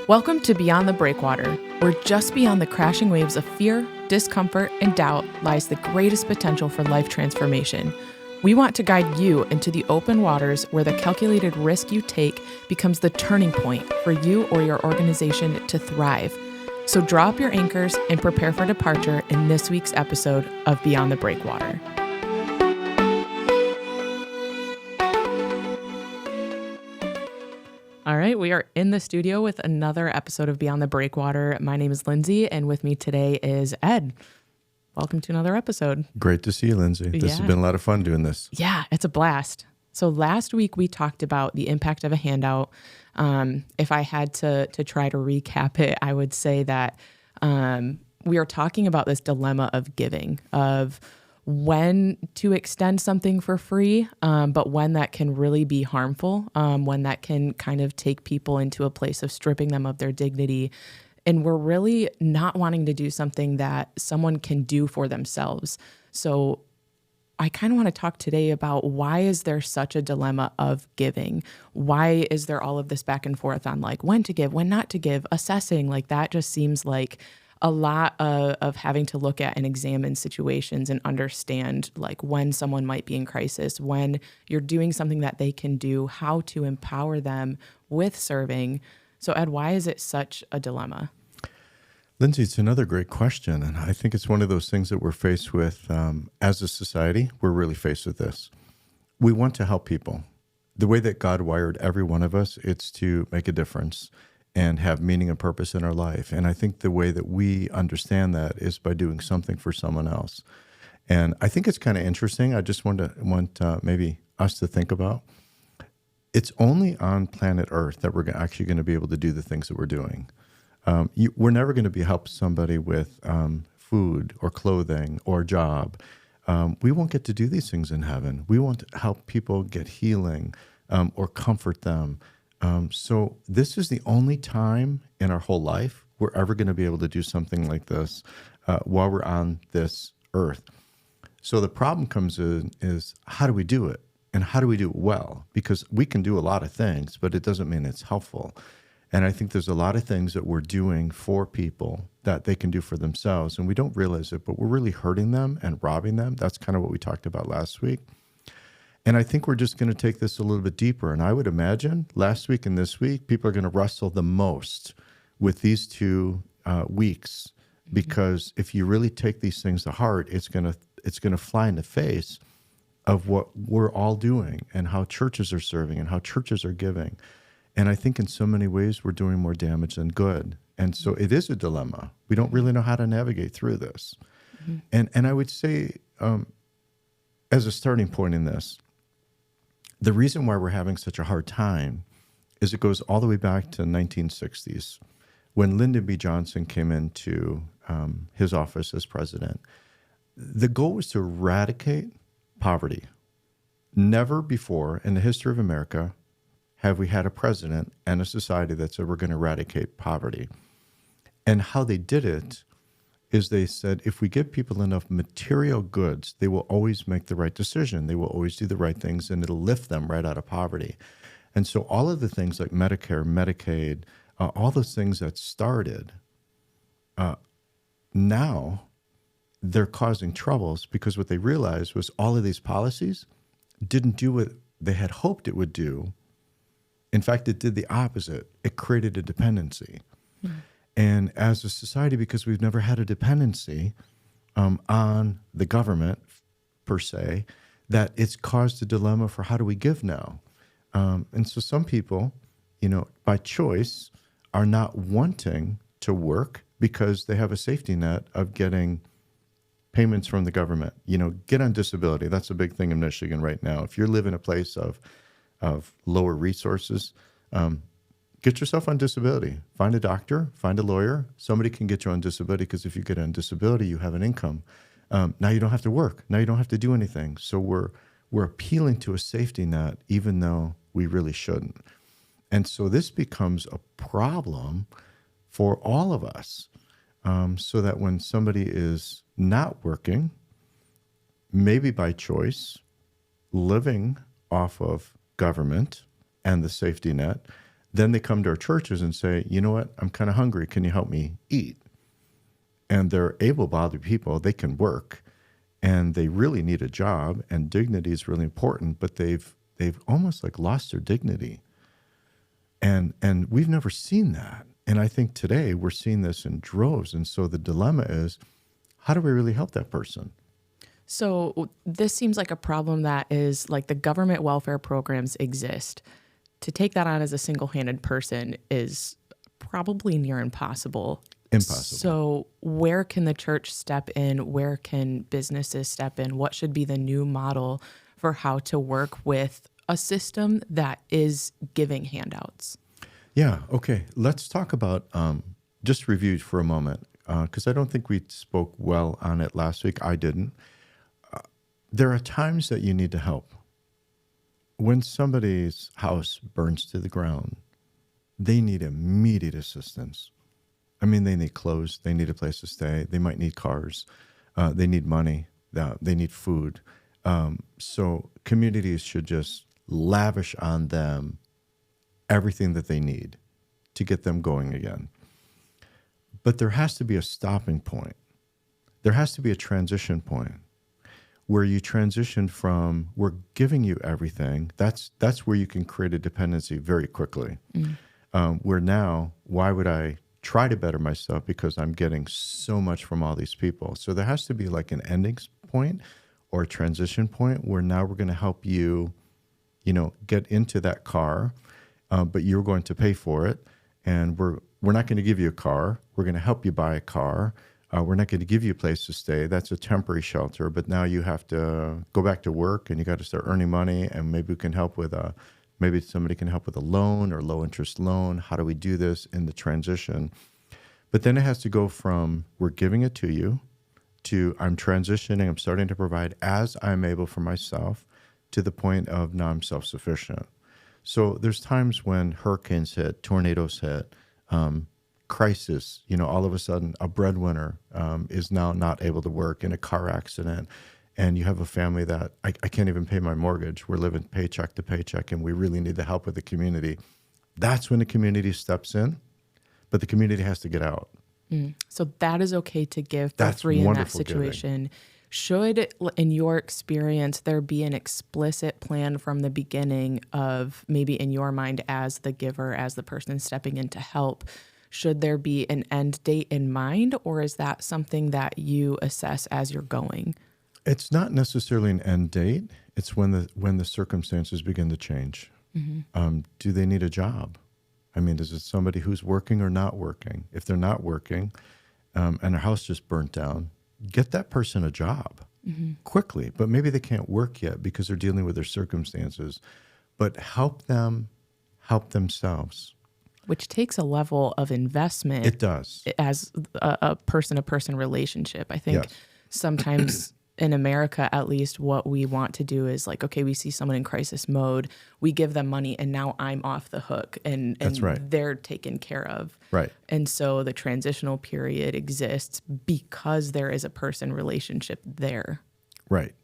Welcome to Beyond the Breakwater, where just beyond the crashing waves of fear, discomfort, and doubt lies the greatest potential for life transformation. We want to guide you into the open waters where the calculated risk you take becomes the turning point for you or your organization to thrive. So draw up your anchors and prepare for departure in this week's episode of Beyond the Breakwater. All right, we are in the studio with another episode of Beyond the Breakwater. My name is Lyndsay, and with me today is Ed. Welcome to another episode. Great to see you, Lyndsay. This has been a lot of fun doing this. Yeah, it's a blast. So last week we talked about the impact of a handout. If I had to try to recap it, I would say that we are talking about this dilemma of giving, of when to extend something for free, but when that can really be harmful, when that can kind of take people into a place of stripping them of their dignity. And we're really not wanting to do something that someone can do for themselves. So I kind of want to talk today about why is there such a dilemma of giving? Why is there all of this back and forth on like when to give, when not to give, assessing? Like that just seems like a lot of having to look at and examine situations and understand like when someone might be in crisis, when you're doing something that they can do, how to empower them with serving. So Ed, why is it such a dilemma? Lyndsay, it's another great question. And I think it's one of those things that we're faced with as a society. We're really faced with this. We want to help people. The way that God wired every one of us, it's to make a difference and have meaning and purpose in our life. And I think the way that we understand that is by doing something for someone else. And I think it's kind of interesting. I just want maybe us to think about. It's only on planet Earth that we're actually going to be able to do the things that we're doing. We're never going to be help somebody with food or clothing or job. We won't get to do these things in heaven. We won't help people get healing or comfort them. So this is the only time in our whole life we're ever going to be able to do something like this while we're on this earth. So the problem comes in is how do we do it? And how do we do it well? Because we can do a lot of things, but it doesn't mean it's helpful. And I think there's a lot of things that we're doing for people that they can do for themselves. And we don't realize it, but we're really hurting them and robbing them. That's kind of what we talked about last week. And I think we're just going to take this a little bit deeper. And I would imagine last week and this week, people are going to wrestle the most with these two weeks, because if you really take these things to heart, it's going to fly in the face of what we're all doing and how churches are serving and how churches are giving. And I think in so many ways, we're doing more damage than good. And so it is a dilemma. We don't really know how to navigate through this. Mm-hmm. And I would say, as a starting point in this, the reason why we're having such a hard time is it goes all the way back to the 1960s when Lyndon B. Johnson came into his office as president. The goal was to eradicate poverty. Never before in the history of America have we had a president and a society that said we're going to eradicate poverty. And how they did it is they said, if we give people enough material goods, they will always make the right decision. They will always do the right things, and it'll lift them right out of poverty. And so all of the things like Medicare, Medicaid, all those things that started, now they're causing troubles because what they realized was all of these policies didn't do what they had hoped it would do. In fact, it did the opposite. It created a dependency. Mm-hmm. And as a society, because we've never had a dependency on the government per se, that it's caused a dilemma for how do we give now? And so some people, by choice, are not wanting to work because they have a safety net of getting payments from the government. Get on disability. That's a big thing in Michigan right now. If you live in a place of lower resources, get yourself on disability. Find a doctor, find a lawyer. Somebody can get you on disability because if you get on disability, you have an income. Now you don't have to work. Now you don't have to do anything. So we're appealing to a safety net, even though we really shouldn't. And so this becomes a problem for all of us, so that when somebody is not working, maybe by choice, living off of government and the safety net, Then they come to our churches and say, you know what, I'm kind of hungry. Can you help me eat? And they're able-bodied people. They can work, and they really need a job, and dignity is really important, but they've almost like lost their dignity. And we've never seen that. And I think today we're seeing this in droves. And so the dilemma is, how do we really help that person? So this seems like a problem that is like the government welfare programs exist. To take that on as a single-handed person is probably near impossible. Impossible. So where can the church step in? Where can businesses step in? What should be the new model for how to work with a system that is giving handouts? Yeah, okay. Let's talk about, just review for a moment, because I don't think we spoke well on it last week. I didn't. There are times that you need to help. When somebody's house burns to the ground, they need immediate assistance. I mean, they need clothes. They need a place to stay. They might need cars. They need money. They need food. So communities should just lavish on them everything that they need to get them going again. But there has to be a stopping point. There has to be a transition point where you transition from, we're giving you everything. That's where you can create a dependency very quickly. Where now, why would I try to better myself because I'm getting so much from all these people? So there has to be like an ending point or a transition point where now we're going to help you, get into that car, but you're going to pay for it. And we're not going to give you a car. We're going to help you buy a car. We're not going to give you a place to stay. That's a temporary shelter, but now you have to go back to work and you got to start earning money, and maybe we can help with maybe somebody can help with a loan or low interest loan. How do we do this in the transition? But then it has to go from we're giving it to you to I'm transitioning, I'm starting to provide as I'm able for myself to the point of now I'm self-sufficient. So there's times when hurricanes hit, tornadoes hit, crisis, all of a sudden a breadwinner is now not able to work in a car accident, and you have a family that I can't even pay my mortgage. We're living paycheck to paycheck, and we really need the help of the community. That's when the community steps in, but the community has to get out. So that is okay to give for free in that situation. Giving. Should, in your experience, there be an explicit plan from the beginning of maybe in your mind as the giver, as the person stepping in to help? Should there be an end date in mind, or is that something that you assess as you're going? It's not necessarily an end date. It's when the circumstances begin to change. Do they need a job? I mean, is it somebody who's working or not working? If they're not working and their house just burnt down, get that person a job quickly. But maybe they can't work yet because they're dealing with their circumstances. But help them help themselves. Which takes a level of investment. It does. As a person-to-person relationship. I think sometimes in America, at least, what we want to do is like, okay, we see someone in crisis mode, we give them money, and now I'm off the hook, and That's right. They're taken care of. Right. And so the transitional period exists because there is a person relationship there. Right.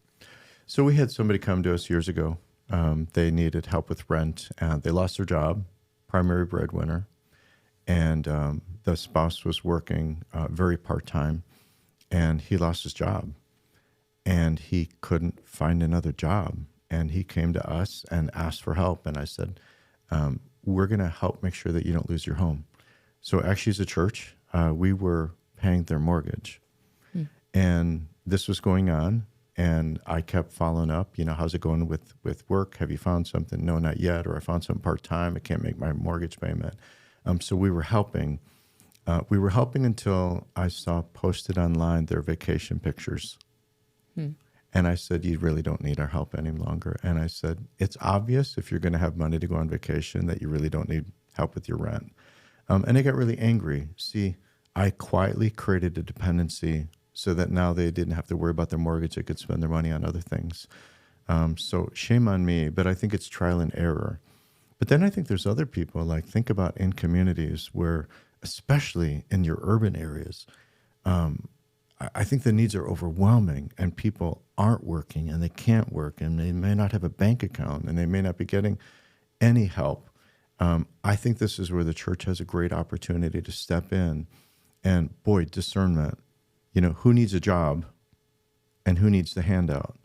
So we had somebody come to us years ago. They needed help with rent, and they lost their job. Primary breadwinner, and the spouse was working very part-time, and he lost his job, and he couldn't find another job, and he came to us and asked for help, and I said, we're going to help make sure that you don't lose your home. So actually, as a church, we were paying their mortgage, and this was going on, and I kept following up, how's it going with work? Have you found something? No, not yet. Or I found something part-time. I can't make my mortgage payment. So we were helping. We were helping until I saw posted online their vacation pictures. And I said, you really don't need our help any longer. And I said, it's obvious if you're going to have money to go on vacation that you really don't need help with your rent. And they got really angry. See, I quietly created a dependency so that now they didn't have to worry about their mortgage. They could spend their money on other things. So shame on me, but I think it's trial and error. But then I think there's other people, like think about in communities where, especially in your urban areas, I think the needs are overwhelming and people aren't working and they can't work and they may not have a bank account and they may not be getting any help. I think this is where the church has a great opportunity to step in and, boy, discernment. Who needs a job and who needs the handout?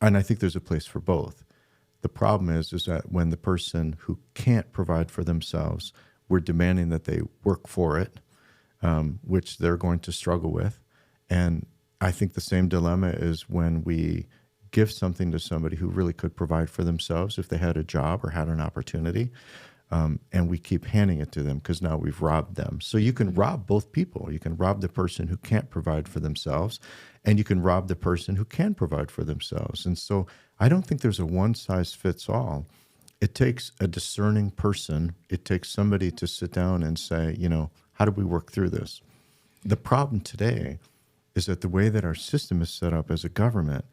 And I think there's a place for both. The problem is that when the person who can't provide for themselves, we're demanding that they work for it, which they're going to struggle with. And I think the same dilemma is when we give something to somebody who really could provide for themselves if they had a job or had an opportunity, and we keep handing it to them because now we've robbed them. So you can rob both people. You can rob the person who can't provide for themselves, and you can rob the person who can provide for themselves. And so I don't think there's a one-size-fits-all. It takes a discerning person. It takes somebody to sit down and say, how do we work through this? The problem today is that the way that our system is set up as a government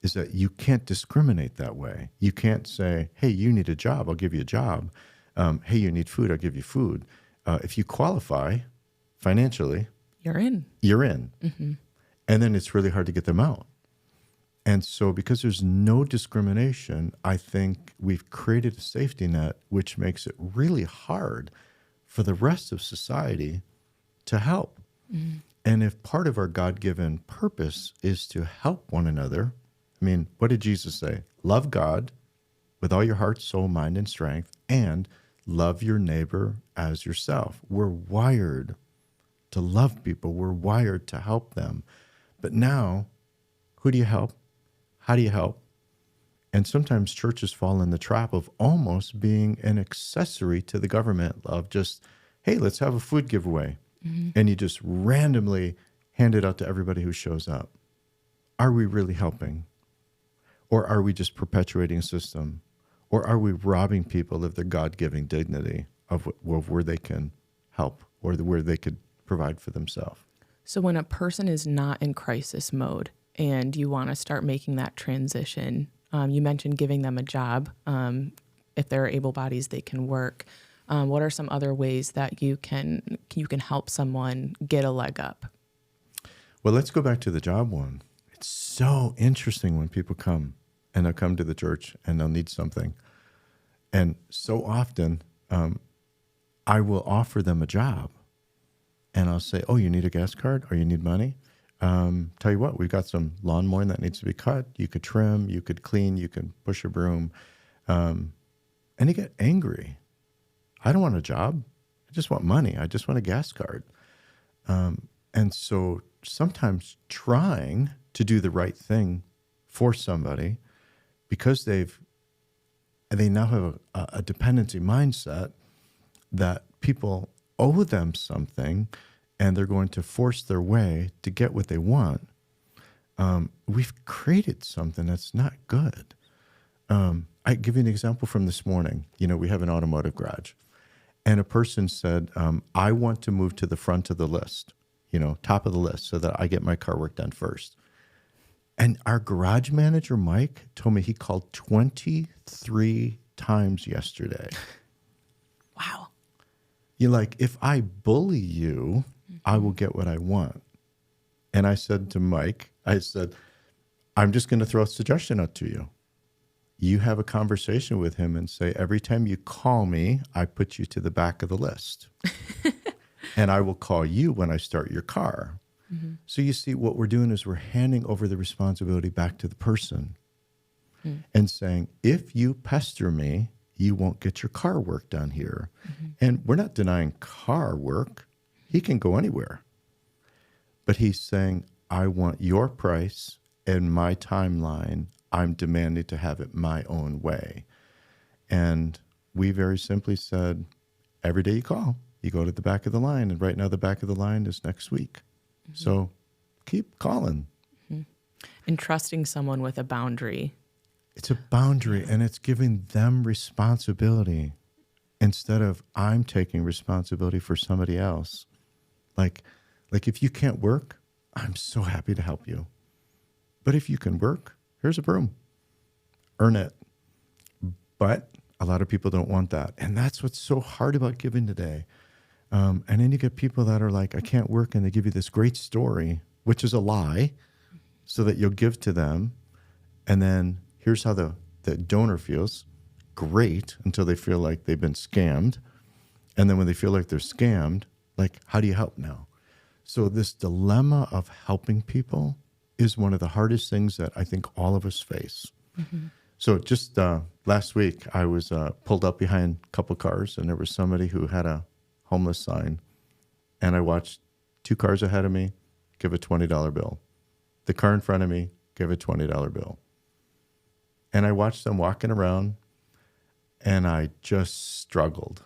is that you can't discriminate that way. You can't say, hey, you need a job, I'll give you a job. Hey, you need food, I'll give you food. If you qualify financially, you're in. Mm-hmm. And then it's really hard to get them out. And so because there's no discrimination, I think we've created a safety net, which makes it really hard for the rest of society to help. Mm-hmm. And if part of our God-given purpose is to help one another, what did Jesus say? Love God with all your heart, soul, mind, and strength, and love your neighbor as yourself. We're wired to love people. We're wired to help them. But now, who do you help? How do you help? And sometimes churches fall in the trap of almost being an accessory to the government of just, hey, let's have a food giveaway. Mm-hmm. And you just randomly hand it out to everybody who shows up. Are we really helping? Or are we just perpetuating a system? Or are we robbing people of their God-giving dignity of where they can help or where they could provide for themselves? So when a person is not in crisis mode and you want to start making that transition, you mentioned giving them a job. If they're able bodies, they can work. What are some other ways that you can help someone get a leg up? Well, let's go back to the job one. It's so interesting when people come and they'll come to the church and they'll need something. And so often I will offer them a job and I'll say, oh, you need a gas card or you need money? Tell you what, we've got some lawn mowing that needs to be cut. You could trim, you could clean, you could push a broom. And you get angry. I don't want a job. I just want money. I just want a gas card. And so sometimes trying to do the right thing for somebody because they now have a dependency mindset that people owe them something and they're going to force their way to get what they want. We've created something that's not good. I give you an example from this morning. We have an automotive garage. And a person said, I want to move to the front of the list, top of the list so that I get my car work done first. And our garage manager, Mike, told me he called 23 times yesterday. Wow. You're like, if I bully you, I will get what I want. And I said to Mike, I'm just going to throw a suggestion out to you. You have a conversation with him and say, every time you call me, I put you to the back of the list. And I will call you when I start your car. Mm-hmm. So you see, what we're doing is we're handing over the responsibility back to the person and saying, if you pester me, you won't get your car work done here. Mm-hmm. And we're not denying car work. He can go anywhere. But he's saying, I want your price and my timeline. I'm demanding to have it my own way. And we very simply said, every day you call, you go to the back of the line. And right now the back of the line is next week. Mm-hmm. So keep calling. Mm-hmm. And trusting someone with a boundary. It's a boundary, and it's giving them responsibility instead of I'm taking responsibility for somebody else. Like if you can't work, I'm so happy to help you. But if you can work, here's a broom. Earn it. But a lot of people don't want that. And that's what's so hard about giving today. And then you get people that are like, I can't work, and they give you this great story, which is a lie, so that you'll give to them. And then here's how the donor feels. great until they feel like they've been scammed. And then when they feel like they're scammed, like, how do you help now? So this dilemma of helping people is one of the hardest things that I think all of us face. Mm-hmm. So just last week, I was pulled up behind a couple cars, and there was somebody who had a homeless sign. And I watched 2 cars ahead of me give a $20 bill. The car in front of me gave a $20 bill. And I watched them walking around, and I just struggled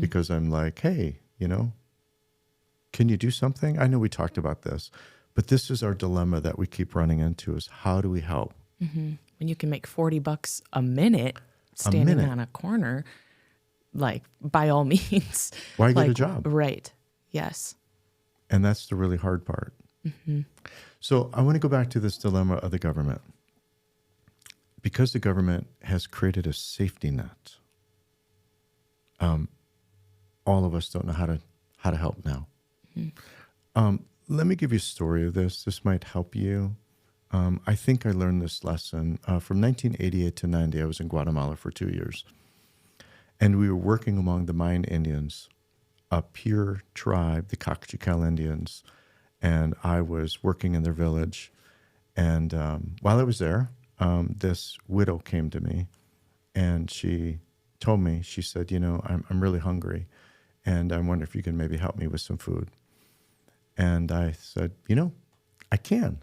because I'm like, hey, can you do something? I know we talked about this, but this is our dilemma that we keep running into is how do we help? Mm-hmm. When you can make $40 a minute standing on a corner, like, by all means. Why get a job? Right. Yes. And that's the really hard part. Mm-hmm. So I want to go back to this dilemma of the government. Because the government has created a safety net, all of us don't know how to help now. Mm-hmm. Let me give you a story of this. This might help you. I think I learned this lesson from 1988 to 90. I was in Guatemala for 2 years. And we were working among the Mayan Indians, a pure tribe, the Kakchical Indians. And I was working in their village. And while I was there, this widow came to me, and she told me, she said, I'm really hungry, and I wonder if you can maybe help me with some food. And I said, I can,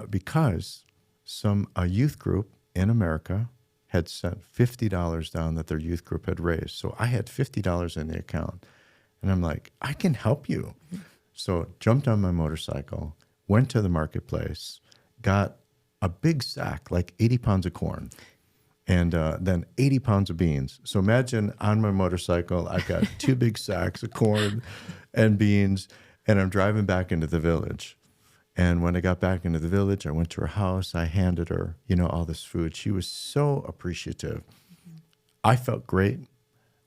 because a youth group in America had sent $50 down that their youth group had raised. So I had $50 in the account, and I'm like, I can help you. So jumped on my motorcycle, went to the marketplace, got a big sack, like 80 pounds of corn, and then 80 pounds of beans. So imagine on my motorcycle, I've got 2 big sacks of corn and beans, and I'm driving back into the village. And when I got back into the village, I went to her house. I handed her, all this food. She was so appreciative. Mm-hmm. I felt great,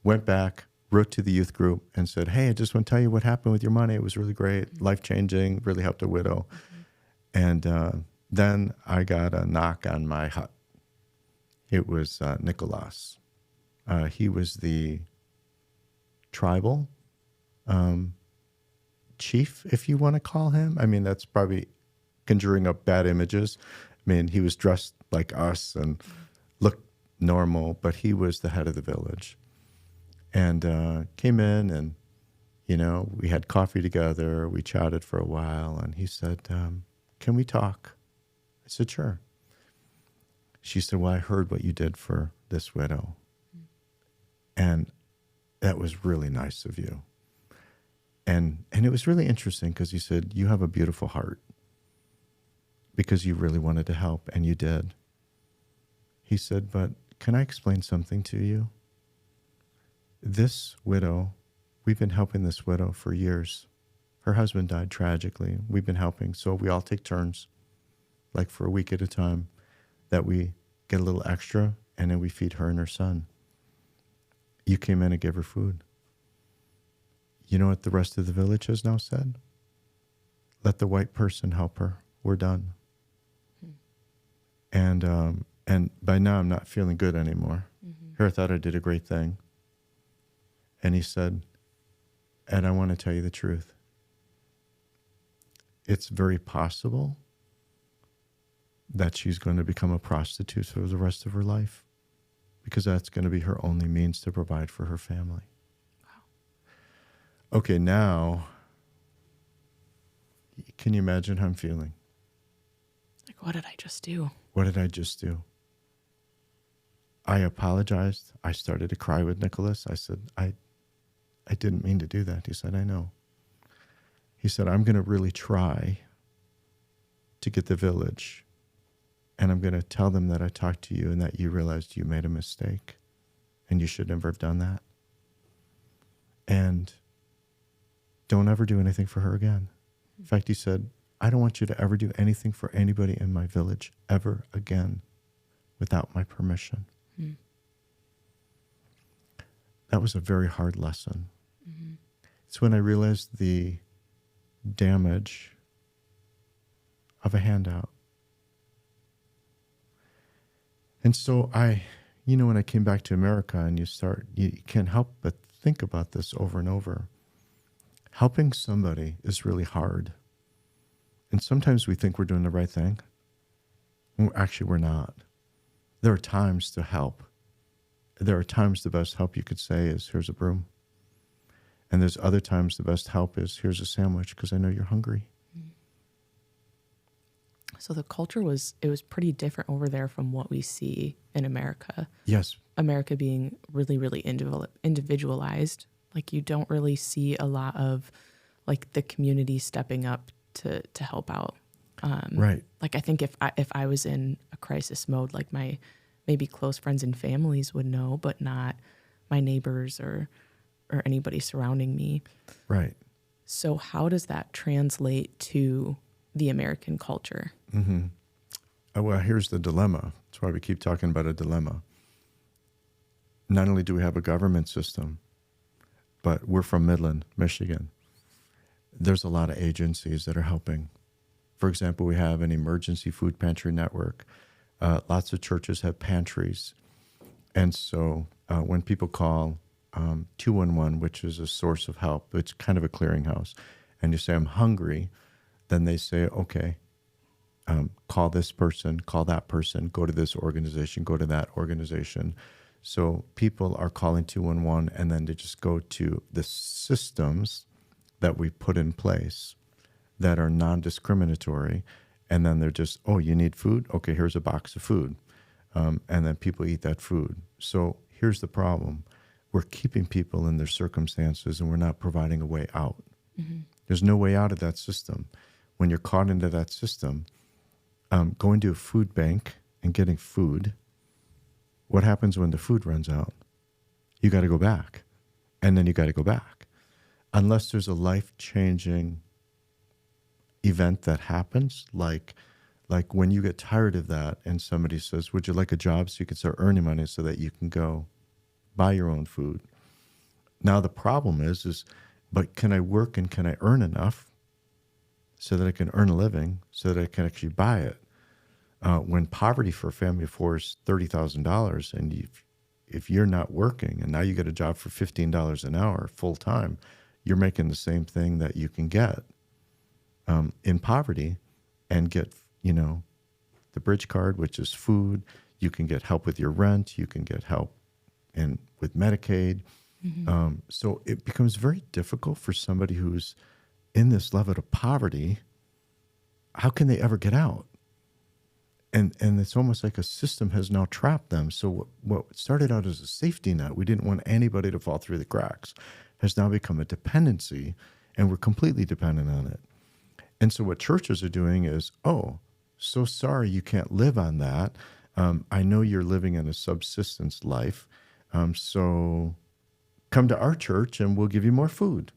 went back, wrote to the youth group and said, hey, I just want to tell you what happened with your money. It was really great, life-changing, really helped a widow. Mm-hmm. And then I got a knock on my hut. It was Nicholas. He was the tribal chief, if you want to call him. I mean, that's probably conjuring up bad images. I mean, he was dressed like us and looked normal, but he was the head of the village. And came in and, we had coffee together. We chatted for a while. And he said, can we talk? I said, sure. She said, well, I heard what you did for this widow. And that was really nice of you. And it was really interesting because he said, you have a beautiful heart because you really wanted to help, and you did. He said, but can I explain something to you? This widow, we've been helping this widow for years. Her husband died tragically. We've been helping. So we all take turns, like for a week at a time, that we get a little extra, and then we feed her and her son. You came in and gave her food. You know what the rest of the village has now said? Let the white person help her. We're done. And by now I'm not feeling good anymore. Mm-hmm. Here I thought I did a great thing. And he said, and I want to tell you the truth. It's very possible that she's going to become a prostitute for the rest of her life because that's going to be her only means to provide for her family. Wow. Okay, now, can you imagine how I'm feeling? Like, what did I just do? What did I just do? I apologized. I started to cry with Nicholas. I said, I didn't mean to do that. He said, I know. He said, I'm going to really try to get the village, and I'm going to tell them that I talked to you and that you realized you made a mistake and you should never have done that. And don't ever do anything for her again. In fact, he said, I don't want you to ever do anything for anybody in my village ever again without my permission. Mm. That was a very hard lesson. Mm-hmm. It's when I realized the damage of a handout. And so I when I came back to America, and you can't help but think about this over and over. Helping somebody is really hard. And sometimes we think we're doing the right thing. Actually, we're not. There are times to help. There are times the best help you could say is, here's a broom. And there's other times the best help is, here's a sandwich because I know you're hungry. So the culture was pretty different over there from what we see in America. Yes. America being really, really individualized. Like, you don't really see a lot of like the community stepping up to help out. Right. Like, I think if I was in a crisis mode, like my maybe close friends and families would know, but not my neighbors or anybody surrounding me. Right. So how does that translate to the American culture? Mm-hmm. Well, here's the dilemma. That's why we keep talking about a dilemma. Not only do we have a government system, but we're from Midland, Michigan. There's a lot of agencies that are helping. For example, we have an emergency food pantry network. Lots of churches have pantries. And so when people call 211, which is a source of help, it's kind of a clearinghouse, and you say, I'm hungry, then they say, okay, call this person, call that person, go to this organization, go to that organization. So people are calling 211, and then they just go to the systems that we put in place that are non-discriminatory, and then they're just, oh, you need food? Okay, here's a box of food. And then people eat that food. So here's the problem. We're keeping people in their circumstances, and we're not providing a way out. Mm-hmm. There's no way out of that system. When you're caught into that system, going to a food bank and getting food, what happens when the food runs out? You got to go back, and then you got to go back. Unless there's a life-changing event that happens, like when you get tired of that and somebody says, would you like a job so you can start earning money so that you can go buy your own food? Now the problem is, but can I work and can I earn enough so that I can earn a living so that I can actually buy it? When poverty for a family of four is $30,000, and if you're not working and now you get a job for $15 an hour full time, you're making the same thing that you can get in poverty and get, the bridge card, which is food. You can get help with your rent. You can get help with Medicaid. Mm-hmm. So it becomes very difficult for somebody who's in this level of poverty. How can they ever get out? And it's almost like a system has now trapped them. So what started out as a safety net, we didn't want anybody to fall through the cracks, has now become a dependency, and we're completely dependent on it. And so what churches are doing is, oh, so sorry you can't live on that. I know you're living in a subsistence life, so come to our church and we'll give you more food.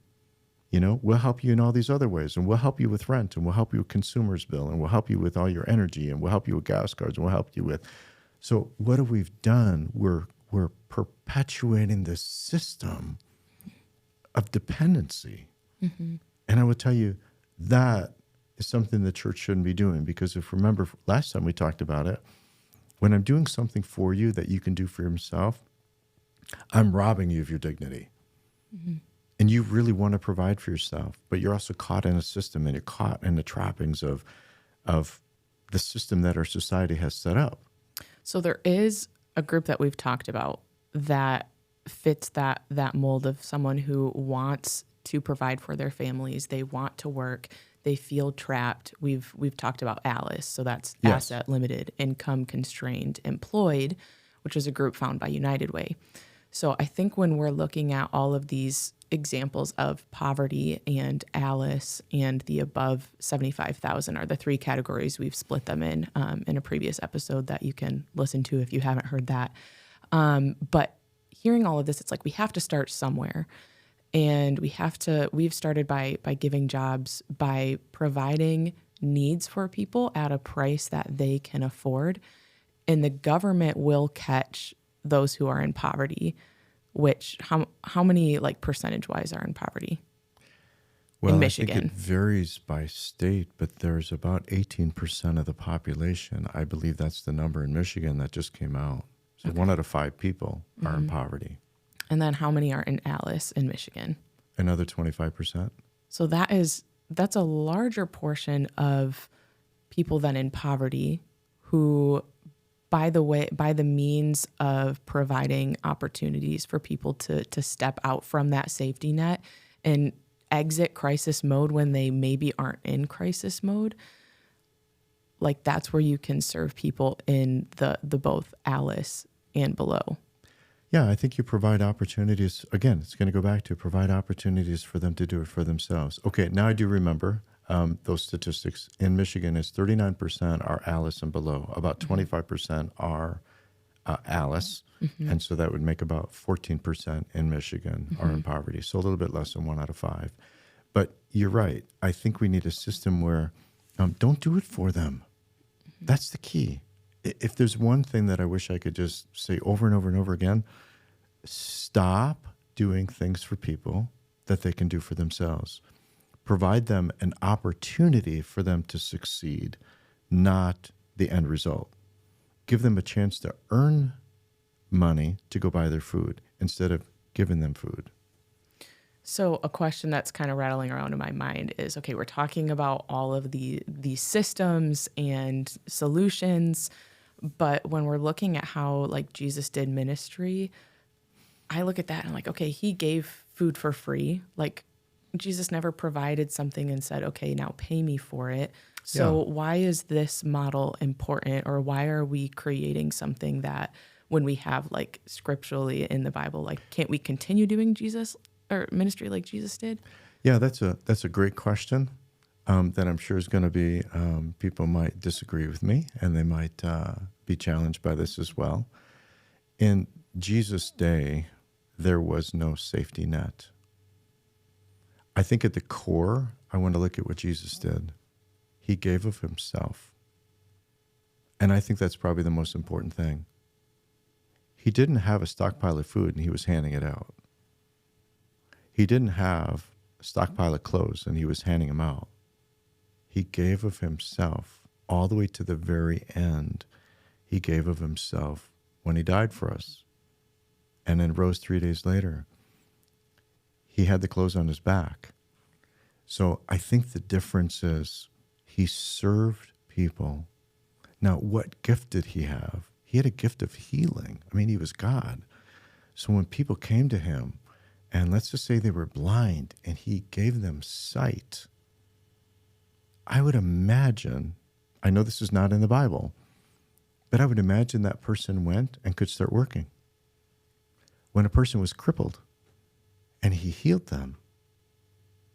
We'll help you in all these other ways, and we'll help you with rent, and we'll help you with consumer's bill, and we'll help you with all your energy, and we'll help you with gas cards, and we'll help you with. So what have we done? We're perpetuating this system of dependency. Mm-hmm. And I would tell you that is something the church shouldn't be doing, because if remember last time we talked about it, when I'm doing something for you that you can do for yourself, I'm robbing you of your dignity. Mm-hmm. And you really want to provide for yourself, but you're also caught in a system, and you're caught in the trappings of the system that our society has set up. So there is a group that we've talked about that fits that mold of someone who wants to provide for their families. They want to work. They feel trapped. We've talked about ALICE, so that's asset limited, income constrained, employed, which is a group found by United Way. So I think when we're looking at all of these examples of poverty and ALICE and the above 75,000 are the three categories. We've split them in a previous episode that you can listen to if you haven't heard that. But hearing all of this, it's like we have to start somewhere. And we've started by giving jobs, by providing needs for people at a price that they can afford. And the government will catch those who are in poverty, which how many like percentage wise are in poverty in Michigan? I think it varies by state, but there's about 18% of the population. I believe that's the number in Michigan that just came out. So 1 out of 5 people are in poverty. And then how many are in Alice in Michigan? Another 25%. So that's a larger portion of people than in poverty who, by the means of providing opportunities for people to step out from that safety net and exit crisis mode when they maybe aren't in crisis mode, like that's where you can serve people in the both Alice and below. Yeah, I think you provide opportunities. Again, it's going to go back to provide opportunities for them to do it for themselves. Okay, now I do remember those statistics. In Michigan, it's 39% are Alice and below. About 25% are Alice. And so that would make about 14% in Michigan are in poverty. So a little bit less than 1 out of 5. But you're right. I think we need a system where don't do it for them. That's the key. If there's one thing that I wish I could just say over and over and over again, stop doing things for people that they can do for themselves. Provide them an opportunity for them to succeed, not the end result. Give them a chance to earn money to go buy their food instead of giving them food. So a question that's kind of rattling around in my mind is, okay, we're talking about all of these systems and solutions, but when we're looking at how like Jesus did ministry, I look at that and I'm like, okay, he gave food for free. Like Jesus never provided something and said, okay, now pay me for it. So why is this model important, or why are we creating something that when we have like scripturally in the Bible, like can't we continue doing Jesus or ministry like Jesus did? Yeah, that's a great question that I'm sure is going to be, people might disagree with me and they might be challenged by this as well. In Jesus' day, there was no safety net. I think at the core, I want to look at what Jesus did. He gave of himself. And I think that's probably the most important thing. He didn't have a stockpile of food and he was handing it out. He didn't have a stockpile of clothes and he was handing them out. He gave of himself all the way to the very end. He gave of himself when he died for us and then rose 3 days later. He had the clothes on his back. So I think the difference is he served people. Now, what gift did he have? He had a gift of healing. I mean, he was God. So when people came to him, and let's just say they were blind, and he gave them sight, I would imagine, I know this is not in the Bible, but I would imagine that person went and could start working. When a person was crippled, and he healed them,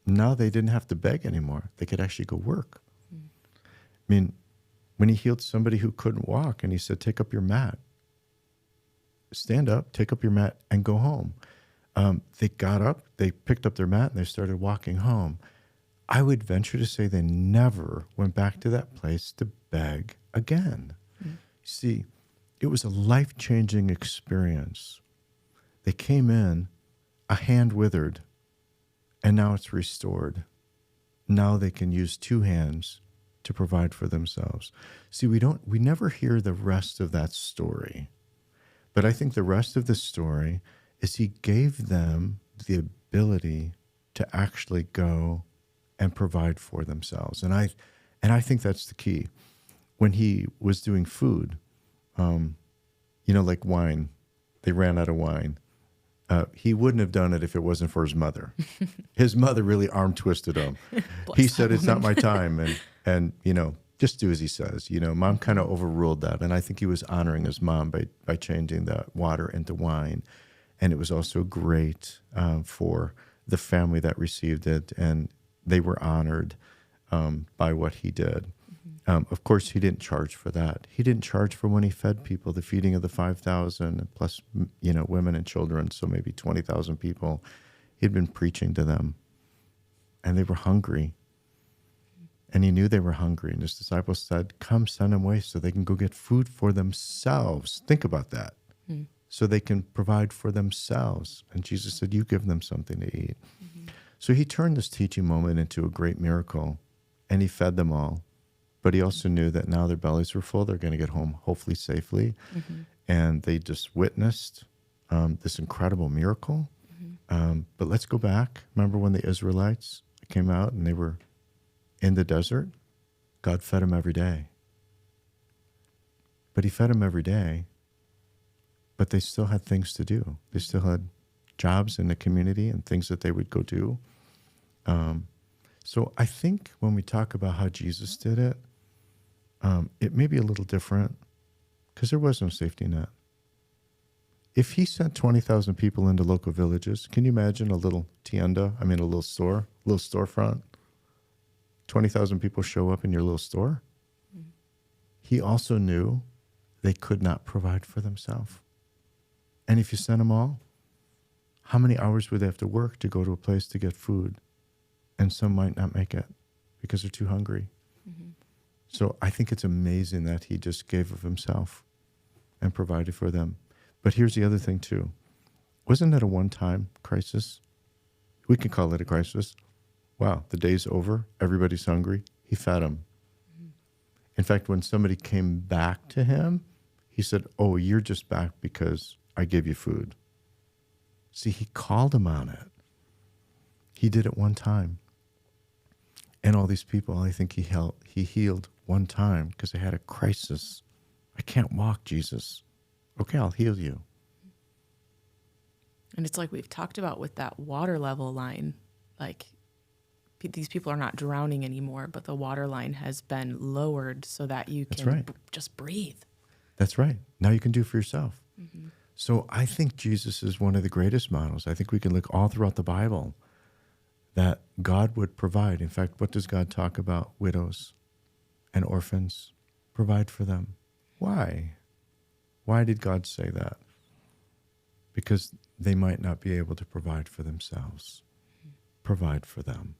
now they didn't have to beg anymore. They could actually go work. I mean, when he healed somebody who couldn't walk and he said, take up your mat, stand up, take up your mat and go home. They got up, they picked up their mat and they started walking home. I would venture to say they never went back to that place to beg again. See, it was a life-changing experience. They came in, a hand withered, and now it's restored. Now they can use 2 hands to provide for themselves. See, we never hear the rest of that story. But I think the rest of the story is he gave them the ability to actually go and provide for themselves. And I think that's the key. When he was doing food, like wine, they ran out of wine. He wouldn't have done it if it wasn't for his mother. His mother really arm twisted him. He said, it's not my time. And just do as he says. Mom kind of overruled that. And I think he was honoring his mom by changing the water into wine. And it was also great for the family that received it. And they were honored by what he did. Of course, he didn't charge for that. He didn't charge for when he fed people, the feeding of the 5,000 plus, women and children, so maybe 20,000 people. He'd been preaching to them, and they were hungry. And he knew they were hungry, and his disciples said, come, send them away so they can go get food for themselves. Think about that. So they can provide for themselves. And Jesus said, you give them something to eat. So he turned this teaching moment into a great miracle, and he fed them all. But he also knew that now their bellies were full. They're going to get home hopefully safely. and they just witnessed this incredible miracle. But let's go back. Remember when the Israelites came out and they were in the desert? God fed them every day. But he fed them every day, but they still had things to do. They still had jobs in the community and things that they would go do. So I think when we talk about how Jesus did it, it may be a little different because there was no safety net. If he sent 20,000 people into local villages, can you imagine a little tienda? I mean, a little store, a little storefront? 20,000 people show up in your little store? Mm-hmm. He also knew they could not provide for themselves. And if you sent them all, how many hours would they have to work to go to a place to get food? And some might not make it because they're too hungry. Mm-hmm. So I think it's amazing that he just gave of himself and provided for them. But here's the other thing too. Wasn't that a one-time crisis? We can call it a crisis. Wow, the day's over. Everybody's hungry. He fed them. Mm-hmm. In fact, when somebody came back to him, he said, "Oh, you're just back because I gave you food." See, he called him on it. He did it one time. And all these people, I think he healed one time because they had a crisis. I can't walk, Jesus. Okay, I'll heal you. And it's like we've talked about with that water level line, like these people are not drowning anymore, but the water line has been lowered so that you can just breathe. That's right. Now you can do for yourself. Mm-hmm. So I think Jesus is one of the greatest models. I think we can look all throughout the Bible that God would provide. In fact, what does God talk about? Widows and orphans. Provide for them. Why? Why did God say that? Because they might not be able to provide for themselves. Provide for them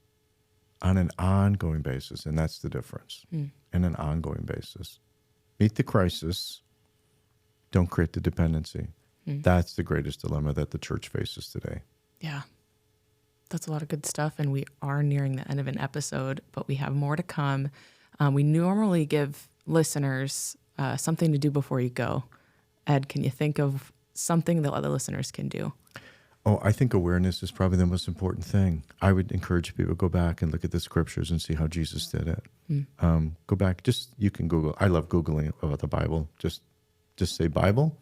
on an ongoing basis, and that's the difference. On an ongoing basis. Meet the crisis. Don't create the dependency. That's the greatest dilemma that the church faces today. Yeah. That's a lot of good stuff, and we are nearing the end of an episode, but we have more to come. We normally give listeners something to do before you go. Ed, can you think of something that other listeners can do? Oh, I think awareness is probably the most important thing. I would encourage people to go back and look at the scriptures and see how Jesus did it. Go back, you can Google. I love Googling about the Bible. Just say Bible,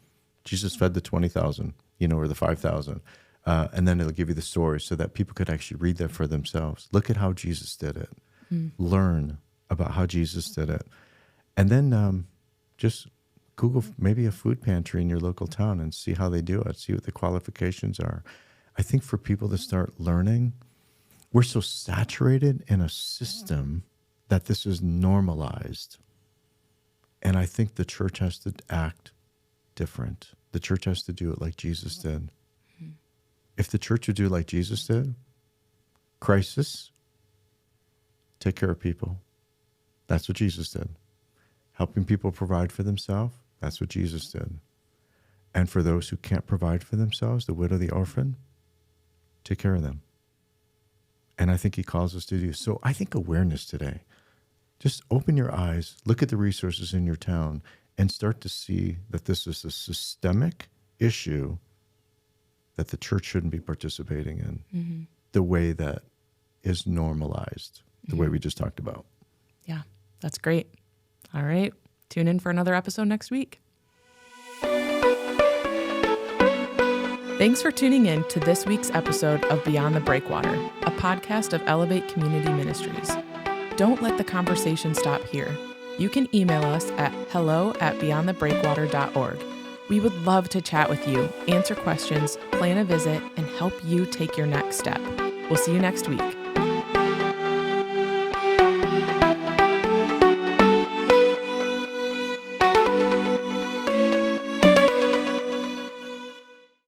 Jesus fed the 20,000, or the 5,000. And then it'll give you the story so that people could actually read that for themselves. Look at how Jesus did it. Learn about how Jesus did it. And then just Google maybe a food pantry in your local town and see how they do it. See what the qualifications are. I think for people to start learning, we're so saturated in a system that this is normalized. And I think the church has to act different. The church has to do it like Jesus did. If the church would do it like Jesus did, crisis, take care of people. That's what Jesus did. Helping people provide for themselves, that's what Jesus did. And for those who can't provide for themselves, the widow, the orphan, take care of them. And I think he calls us to do. So I think awareness today. Just open your eyes, look at the resources in your town, and start to see that this is a systemic issue that the church shouldn't be participating in the way that is normalized, the way we just talked about. Yeah, that's great. All right. Tune in for another episode next week. Thanks for tuning in to this week's episode of Beyond the Breakwater, a podcast of Elevate Community Ministries. Don't let the conversation stop here. You can email us at hello@beyondthebreakwater.org. We would love to chat with you, answer questions, plan a visit, and help you take your next step. We'll see you next week.